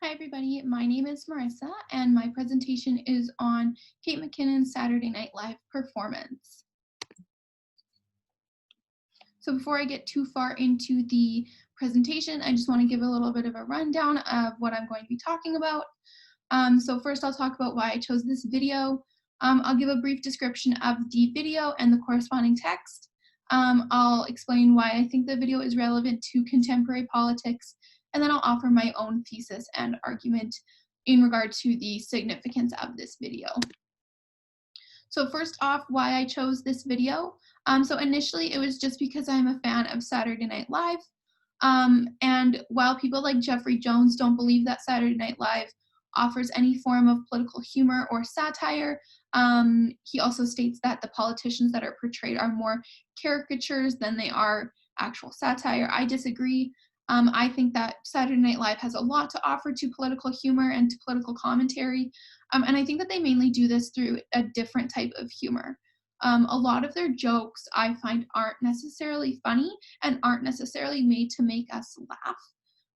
Hi, everybody. My name is Marissa, and my presentation is on Kate McKinnon's Saturday Night Live performance. So before I get too far into the presentation, I just want to give a little bit of a rundown of what I'm going to be talking about. So first, I'll talk about why I chose this video. I'll give a brief description of the video and the corresponding text. I'll explain why I think the video is relevant to contemporary politics, and then I'll offer my own thesis and argument in regard to the significance of this video. So first off, why I chose this video. So initially, it was just because I'm a fan of Saturday Night Live. And while people like Jeffrey Jones don't believe that Saturday Night Live offers any form of political humor or satire, he also states that the politicians that are portrayed are more caricatures than they are actual satire. I disagree. I think that Saturday Night Live has a lot to offer to political humor and to political commentary. And I think that they mainly do this through a different type of humor. A lot of their jokes I find aren't necessarily funny and aren't necessarily made to make us laugh,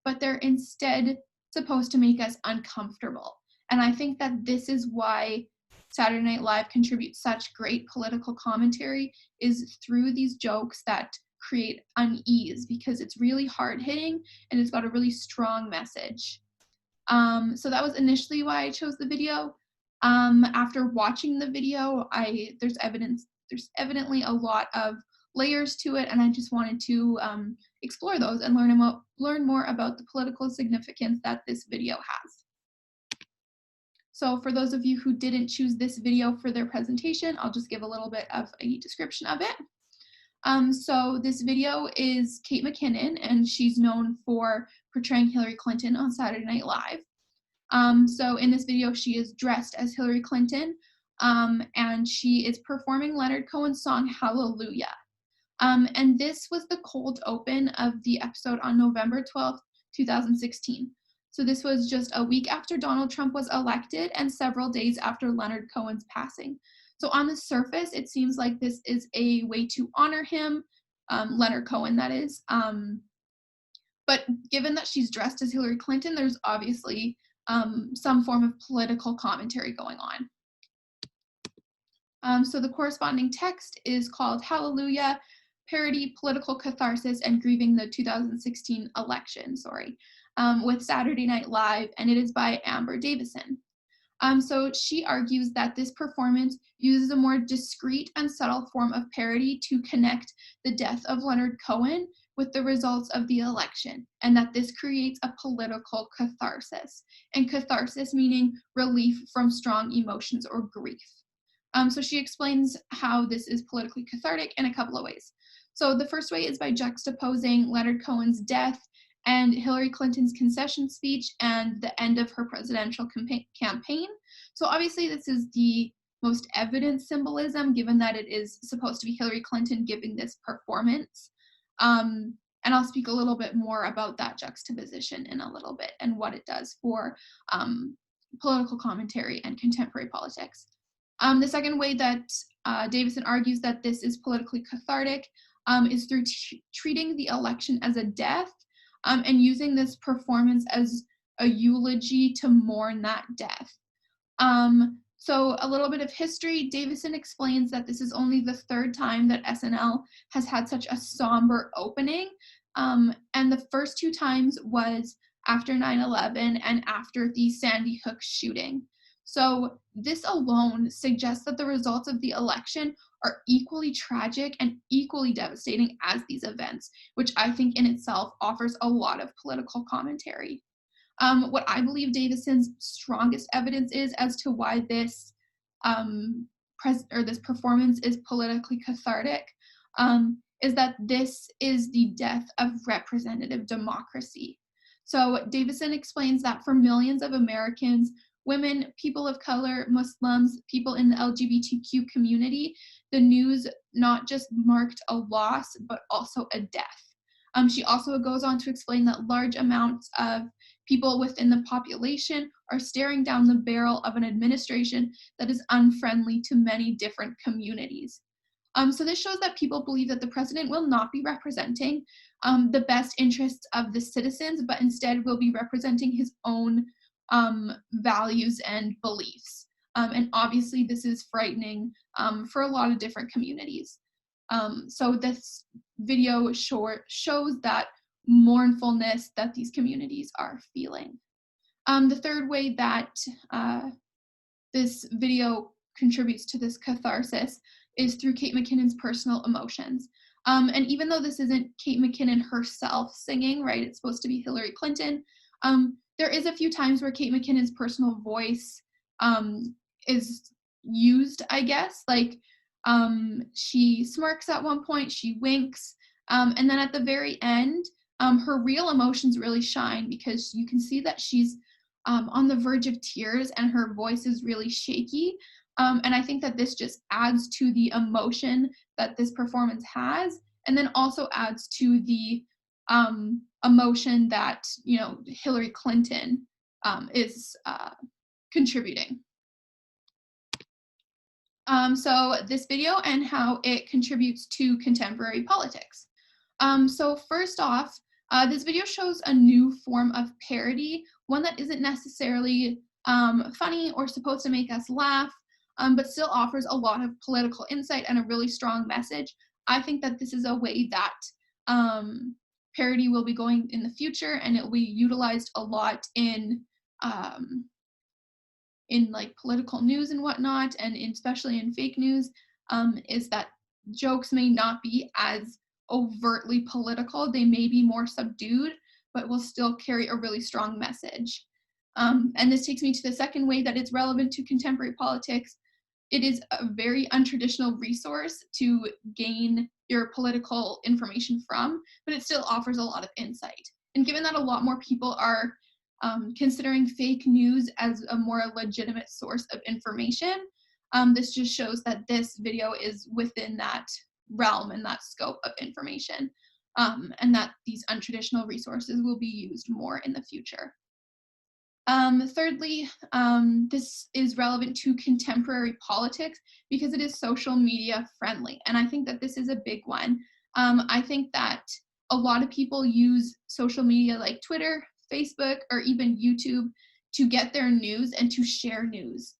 but they're instead supposed to make us uncomfortable. And I think that this is why Saturday Night Live contributes such great political commentary, is through these jokes that create unease, because it's really hard hitting and it's got a really strong message. So that was initially why I chose the video. After watching the video, there's evidently a lot of layers to it, and I just wanted to explore those and learn more about the political significance that this video has. So for those of you who didn't choose this video for their presentation, I'll just give a little bit of a description of it. So this video is Kate McKinnon, and she's known for portraying Hillary Clinton on Saturday Night Live. So in this video, she is dressed as Hillary Clinton, and she is performing Leonard Cohen's song Hallelujah. And this was the cold open of the episode on November 12th, 2016. So this was just a week after Donald Trump was elected and several days after Leonard Cohen's passing. So on the surface, it seems like this is a way to honor him, Leonard Cohen, that is. But given that she's dressed as Hillary Clinton, there's obviously some form of political commentary going on. So the corresponding text is called Hallelujah, Parody, Political Catharsis, and Grieving the 2016 Election, with Saturday Night Live, and it is by Amber Davison. So she argues that this performance uses a more discreet and subtle form of parody to connect the death of Leonard Cohen with the results of the election, and that this creates a political catharsis, and catharsis meaning relief from strong emotions or grief. So she explains how this is politically cathartic in a couple of ways. So the first way is by juxtaposing Leonard Cohen's death and Hillary Clinton's concession speech and the end of her presidential campaign. So obviously this is the most evident symbolism, given that it is supposed to be Hillary Clinton giving this performance. And I'll speak a little bit more about that juxtaposition in a little bit and what it does for political commentary and contemporary politics. The second way that Davison argues that this is politically cathartic is through treating the election as a death, and using this performance as a eulogy to mourn that death. So a little bit of history, Davison explains that this is only the third time that SNL has had such a somber opening, and the first two times was after 9/11 and after the Sandy Hook shooting. So this alone suggests that the results of the election are equally tragic and equally devastating as these events, which I think in itself offers a lot of political commentary. What I believe Davison's strongest evidence is as to why this this performance is politically cathartic is that this is the death of representative democracy. So Davison explains that for millions of Americans, women, people of color, Muslims, people in the LGBTQ community, the news not just marked a loss, but also a death. She also goes on to explain that large amounts of people within the population are staring down the barrel of an administration that is unfriendly to many different communities. So this shows that people believe that the president will not be representing the best interests of the citizens, but instead will be representing his own values and beliefs. And obviously this is frightening for a lot of different communities. So this video shows that mournfulness that these communities are feeling. The third way that this video contributes to this catharsis is through Kate McKinnon's personal emotions. And even though this isn't Kate McKinnon herself singing, right, it's supposed to be Hillary Clinton, there is a few times where Kate McKinnon's personal voice is used, I guess. Like she smirks at one point, she winks, and then at the very end, her real emotions really shine because you can see that she's on the verge of tears and her voice is really shaky. And I think that this just adds to the emotion that this performance has, and then also adds to the emotion that, you know, Hillary Clinton is contributing. So this video and how it contributes to contemporary politics. So first off, this video shows a new form of parody, one that isn't necessarily funny or supposed to make us laugh, but still offers a lot of political insight and a really strong message. I think that this is a way that parody will be going in the future, and it will be utilized a lot in like political news and whatnot, and especially in fake news, is that jokes may not be as overtly political. They may be more subdued, but will still carry a really strong message. And this takes me to the second way that it's relevant to contemporary politics. It is a very untraditional resource to gain your political information from, but it still offers a lot of insight. And given that a lot more people are considering fake news as a more legitimate source of information, this just shows that this video is within that realm and that scope of information, and that these untraditional resources will be used more in the future. Thirdly, this is relevant to contemporary politics because it is social media friendly, and I think that this is a big one. I think that a lot of people use social media like Twitter, Facebook, or even YouTube to get their news and to share news.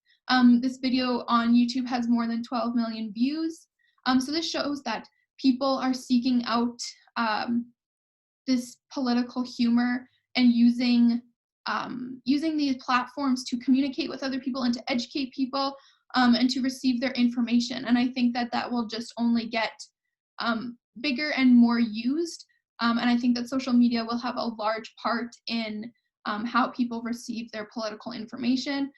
This video on YouTube has more than 12 million views. So this shows that people are seeking out this political humor and using these platforms to communicate with other people and to educate people, and to receive their information. And I think that that will just only get bigger and more used. And I think that social media will have a large part in how people receive their political information,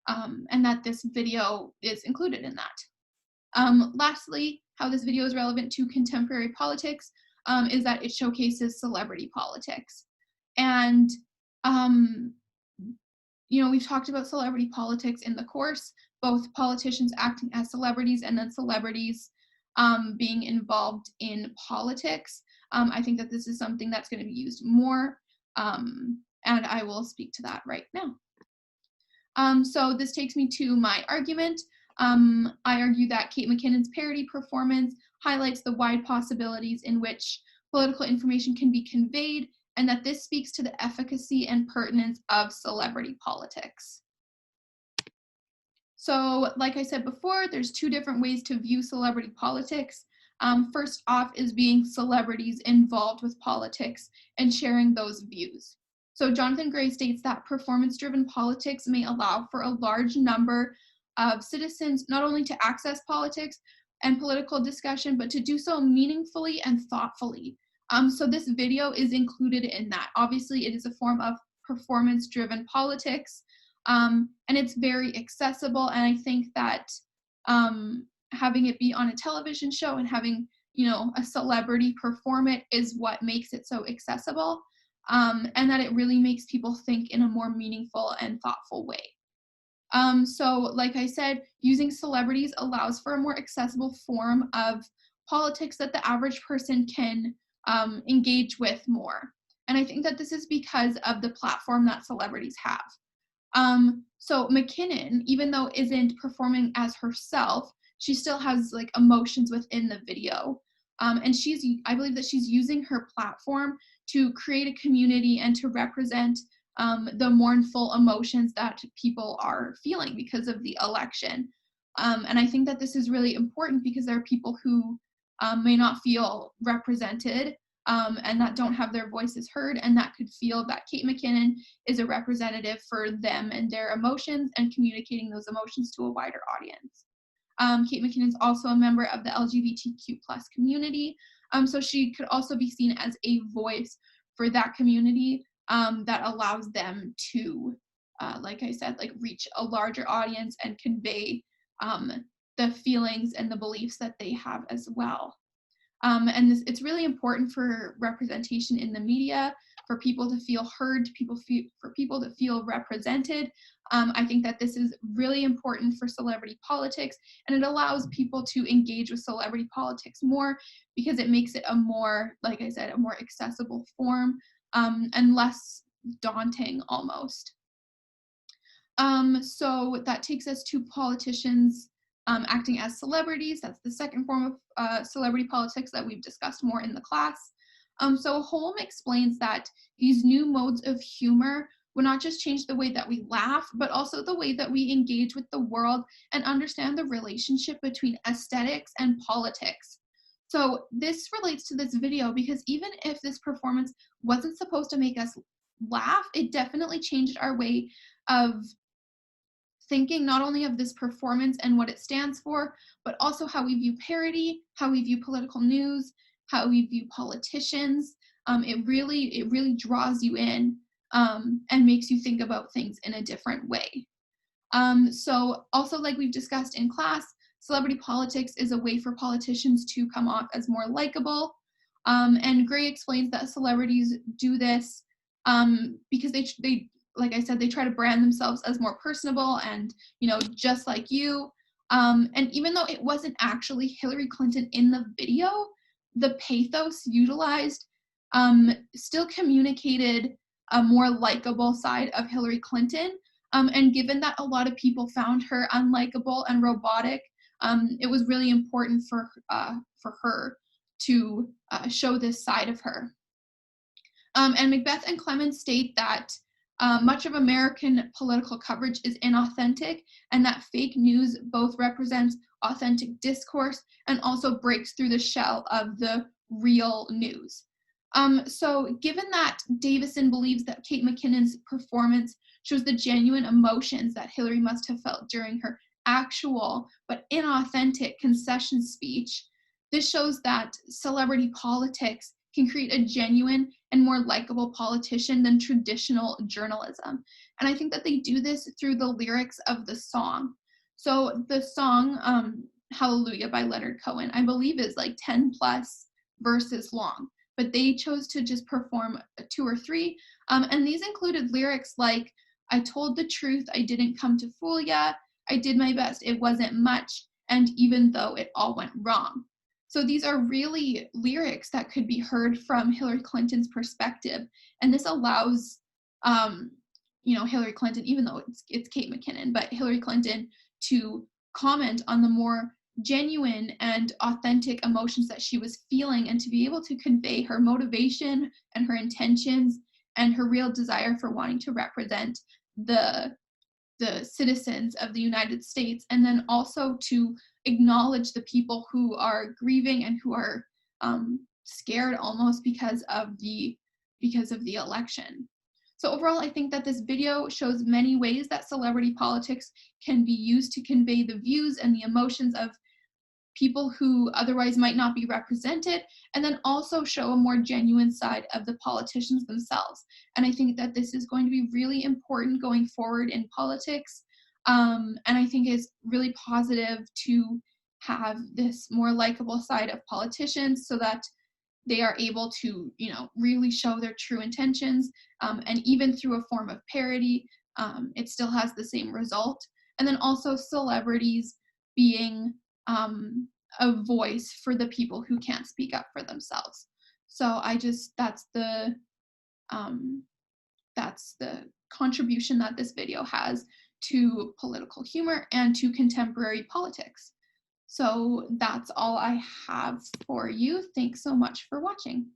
and that this video is included in that. Lastly, how this video is relevant to contemporary politics is that it showcases celebrity politics. And you know, we've talked about celebrity politics in the course, both politicians acting as celebrities and then celebrities being involved in politics. I think that this is something that's going to be used more, and I will speak to that right now. So this takes me to my argument. I argue that Kate McKinnon's parody performance highlights the wide possibilities in which political information can be conveyed, and that this speaks to the efficacy and pertinence of celebrity politics. So, like I said before, there's two different ways to view celebrity politics. First off is being celebrities involved with politics and sharing those views. So Jonathan Gray states that performance-driven politics may allow for a large number of citizens not only to access politics and political discussion, but to do so meaningfully and thoughtfully. So this video is included in that. Obviously, it is a form of performance-driven politics, and it's very accessible. And I think that having it be on a television show and having, you know, a celebrity perform it is what makes it so accessible, and that it really makes people think in a more meaningful and thoughtful way. So like I said, using celebrities allows for a more accessible form of politics that the average person can engage with more. And I think that this is because of the platform that celebrities have. So McKinnon, even though isn't performing as herself, she still has like emotions within the video. And I believe that she's using her platform to create a community and to represent the mournful emotions that people are feeling because of the election. And I think that this is really important because there are people who may not feel represented and that don't have their voices heard, and that could feel that Kate McKinnon is a representative for them and their emotions and communicating those emotions to a wider audience. Kate McKinnon is also a member of the LGBTQ plus community, so she could also be seen as a voice for that community that allows them to, like I said, like reach a larger audience and convey the feelings and the beliefs that they have as well. And it's really important for representation in the media, for people to feel heard, for people to feel represented. I think that this is really important for celebrity politics, and it allows people to engage with celebrity politics more because it makes it a more, like I said, a more accessible form and less daunting almost. So that takes us to politicians acting as celebrities. That's the second form of celebrity politics that we've discussed more in the class. So Holm explains that these new modes of humor will not just change the way that we laugh, but also the way that we engage with the world and understand the relationship between aesthetics and politics. So this relates to this video because even if this performance wasn't supposed to make us laugh, it definitely changed our way of thinking not only of this performance and what it stands for, but also how we view parody, how we view political news, how we view politicians. It really draws you in and makes you think about things in a different way. So also, like we've discussed in class, celebrity politics is a way for politicians to come off as more likable. And Gray explains that celebrities do this because they, like I said, they try to brand themselves as more personable and, just like you. And even though it wasn't actually Hillary Clinton in the video, the pathos utilized still communicated a more likable side of Hillary Clinton. And given that a lot of people found her unlikable and robotic, it was really important for her to show this side of her. And Macbeth and Clemens state that much of American political coverage is inauthentic, and that fake news both represents authentic discourse and also breaks through the shell of the real news. So given that Davison believes that Kate McKinnon's performance shows the genuine emotions that Hillary must have felt during her actual but inauthentic concession speech, this shows that celebrity politics can create a genuine and more likable politician than traditional journalism. And I think that they do this through the lyrics of the song. So the song, Hallelujah by Leonard Cohen, I believe is like 10 plus verses long, but they chose to just perform 2 or 3. And these included lyrics like, I told the truth, I didn't come to fool ya, I did my best, it wasn't much, and even though it all went wrong. So these are really lyrics that could be heard from Hillary Clinton's perspective. And this allows, Hillary Clinton, even though it's Kate McKinnon, but Hillary Clinton to comment on the more genuine and authentic emotions that she was feeling and to be able to convey her motivation and her intentions and her real desire for wanting to represent the citizens of the United States, and then also to acknowledge the people who are grieving and who are scared almost because of the election. So overall, I think that this video shows many ways that celebrity politics can be used to convey the views and the emotions of people who otherwise might not be represented, and then also show a more genuine side of the politicians themselves. And I think that this is going to be really important going forward in politics. And I think it's really positive to have this more likable side of politicians so that they are able to, really show their true intentions. And even through a form of parody, it still has the same result. And then also celebrities being a voice for the people who can't speak up for themselves. So that's the contribution that this video has to political humor and to contemporary politics. So that's all I have for you. Thanks so much for watching.